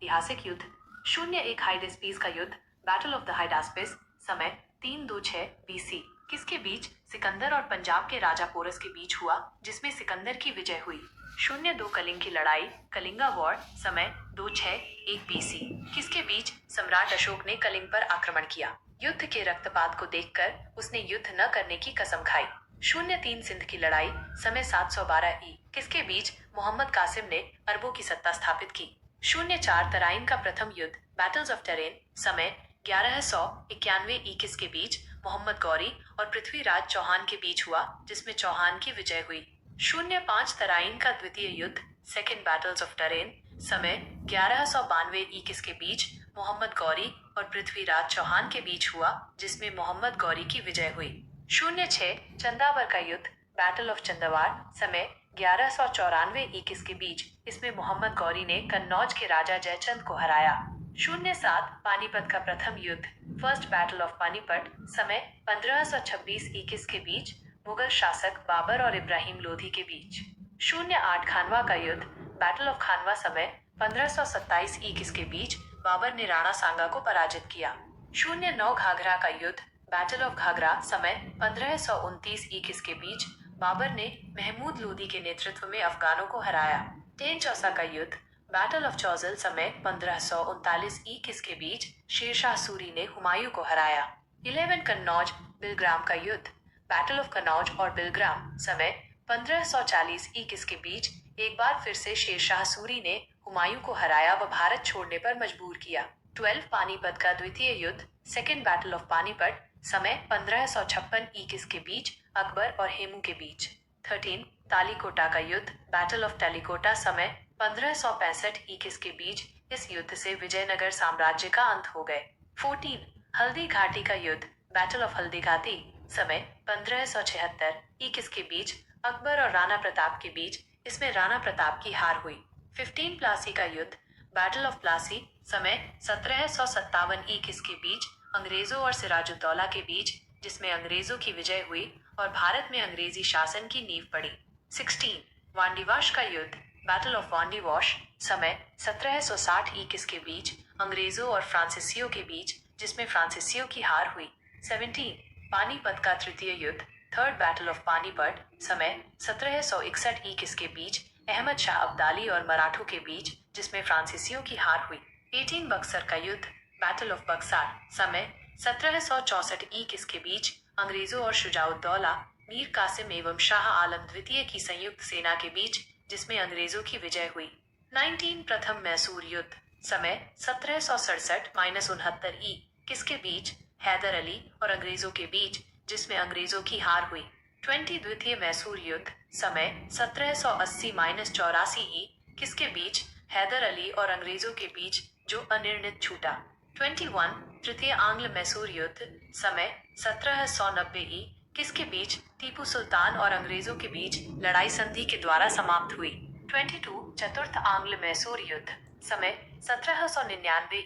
ऐतिहासिक युद्ध 01 हाइडेस्पीस का युद्ध बैटल ऑफ द हाइडास्पिस समय 326 BC किसके बीच? सिकंदर और पंजाब के राजा पोरस के बीच हुआ, जिसमें सिकंदर की विजय हुई। 02 कलिंग की लड़ाई कलिंगा वॉर समय 261 BC किसके बीच? सम्राट अशोक ने कलिंग पर आक्रमण किया। युद्ध के रक्तपात को देखकर उसने युद्ध न करने की कसम खाई। 03 सिंध की लड़ाई समय 712 किसके बीच? मोहम्मद कासिम ने अरबों की सत्ता स्थापित की। 04 तराइन का प्रथम युद्ध बैटल्स ऑफ टेरेन समय 1191 किसके बीच? मोहम्मद गौरी और पृथ्वीराज चौहान के बीच हुआ, जिसमें चौहान की विजय हुई। 05 तराइन का द्वितीय युद्ध सेकेंड बैटल्स ऑफ टेरेन समय 1192 किसके बीच? मोहम्मद गौरी और पृथ्वीराज चौहान के बीच हुआ, जिसमें मोहम्मद गौरी की विजय हुई। 06 चंदावर का युद्ध बैटल ऑफ चंदावार समय 1194 किसके बीच? इसमें मोहम्मद गौरी ने कन्नौज के राजा जयचंद को हराया। 07 पानीपत का प्रथम युद्ध फर्स्ट बैटल ऑफ पानीपत समय 1526 किसके बीच? मुगल शासक बाबर और इब्राहिम लोधी के बीच। 08 खानवा का युद्ध बैटल ऑफ खानवा समय 1527 किसके बीच? बाबर ने राणा सांगा को पराजित किया। 09 घाघरा का युद्ध बैटल ऑफ घाघरा समय 1529 किसके बीच? बाबर ने महमूद लोदी के नेतृत्व में अफगानों को हराया। 10 चौसा का युद्ध बैटल ऑफ चौजल समय 1539 किसके बीच? शेरशाह सूरी ने हुमायूं को हराया। 11 कन्नौज बिलग्राम का युद्ध बैटल ऑफ कन्नौज और बिलग्राम समय 1540 किसके बीच? एक बार फिर से शेरशाह सूरी ने हुमायूं को हराया व भारत छोड़ने पर मजबूर किया। 12 पानीपत का द्वितीय युद्ध सेकेंड बैटल ऑफ पानीपत समय 1556 किसके बीच? अकबर और हेमू के बीच। 13 तालीकोटा का युद्ध बैटल ऑफ तालीकोटा समय 1565 किसके बीच? इस युद्ध से विजयनगर साम्राज्य का अंत हो गए। 14 हल्दी घाटी का युद्ध बैटल ऑफ हल्दी घाटी समय 1576 किसके बीच? अकबर और राणा प्रताप के बीच। इसमें राणा प्रताप की हार हुई। 15 प्लासी का युद्ध बैटल ऑफ प्लासी समय 1757 किसके बीच? अंग्रेजों और सिराजुद्दौला के बीच, जिसमें अंग्रेजों की विजय हुई और भारत में अंग्रेजी शासन की नींव पड़ी। 16 वांडीवाश का युद्ध बैटल ऑफ वांडीवाश समय 1760 किसके बीच? अंग्रेजों और फ्रांसीसियों के बीच, जिसमें फ्रांसीसियों की हार हुई। 17 पानीपत का तृतीय युद्ध थर्ड बैटल ऑफ पानीपत समय 1761 किसके बीच? अहमद शाह अब्दाली और मराठों के बीच, जिसमें फ्रांसीसियों की हार हुई। 18 बक्सर का युद्ध बैटल ऑफ बक्सर समय 1764 किसके बीच? अंग्रेजों और शुजाउद्दौला मीर कासिम एवं शाह आलम द्वितीय की संयुक्त सेना के बीच, जिसमें अंग्रेजों की विजय हुई। 19 प्रथम मैसूर युद्ध समय 1767-69 किसके बीच? हैदर अली और अंग्रेजों के बीच, जिसमें अंग्रेजों की हार हुई। 20 द्वितीय मैसूर युद्ध समय 1780-84 किसके बीच? हैदर अली और अंग्रेजों के बीच, जो अनिर्णित छूटा। 21 तृतीय आंग्ल मैसूर युद्ध समय 1790 किसके बीच? टीपू सुल्तान और अंग्रेजों के बीच लड़ाई संधि के द्वारा समाप्त हुई। 22 चतुर्थ आंग्ल मैसूर युद्ध समय 1799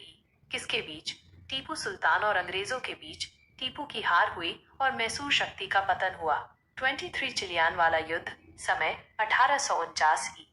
किसके बीच? टीपू सुल्तान और अंग्रेजों के बीच। टीपू की हार हुई और मैसूर शक्ति का पतन हुआ। 23 चिलियान वाला युद्ध समय 1849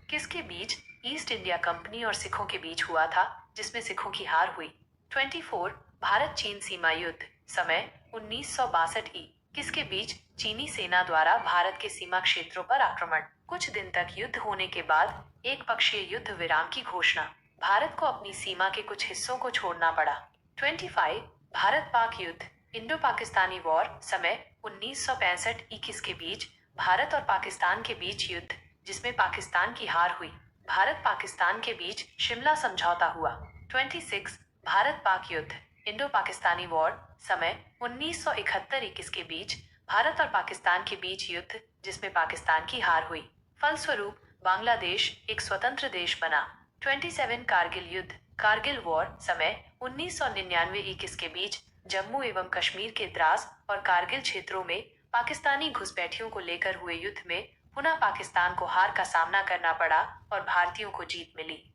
किसके बीच? ईस्ट इंडिया कंपनी और सिखों के बीच हुआ था, जिसमें सिखों की हार हुई। 24 भारत चीन सीमा युद्ध समय 1962 किसके बीच? चीनी सेना द्वारा भारत के सीमा क्षेत्रों पर आक्रमण। कुछ दिन तक युद्ध होने के बाद एक पक्षीय युद्ध विराम की घोषणा। भारत को अपनी सीमा के कुछ हिस्सों को छोड़ना पड़ा। 25 भारत पाक युद्ध इंडो पाकिस्तानी वॉर समय 1965 किसके बीच? भारत और पाकिस्तान के बीच युद्ध, जिसमें पाकिस्तान की हार हुई। भारत पाकिस्तान के बीच शिमला समझौता हुआ। 26 भारत पाक युद्ध इंडो पाकिस्तानी वॉर समय 1971 किसके बीच? भारत और पाकिस्तान के बीच युद्ध, जिसमें पाकिस्तान की हार हुई। फलस्वरूप बांग्लादेश एक स्वतंत्र देश बना। 27 कारगिल युद्ध कारगिल वॉर समय 1999 किसके बीच? जम्मू एवं कश्मीर के द्रास और कारगिल क्षेत्रों में पाकिस्तानी घुसपैठियों को लेकर हुए युद्ध में पुनः पाकिस्तान को हार का सामना करना पड़ा और भारतीयों को जीत मिली।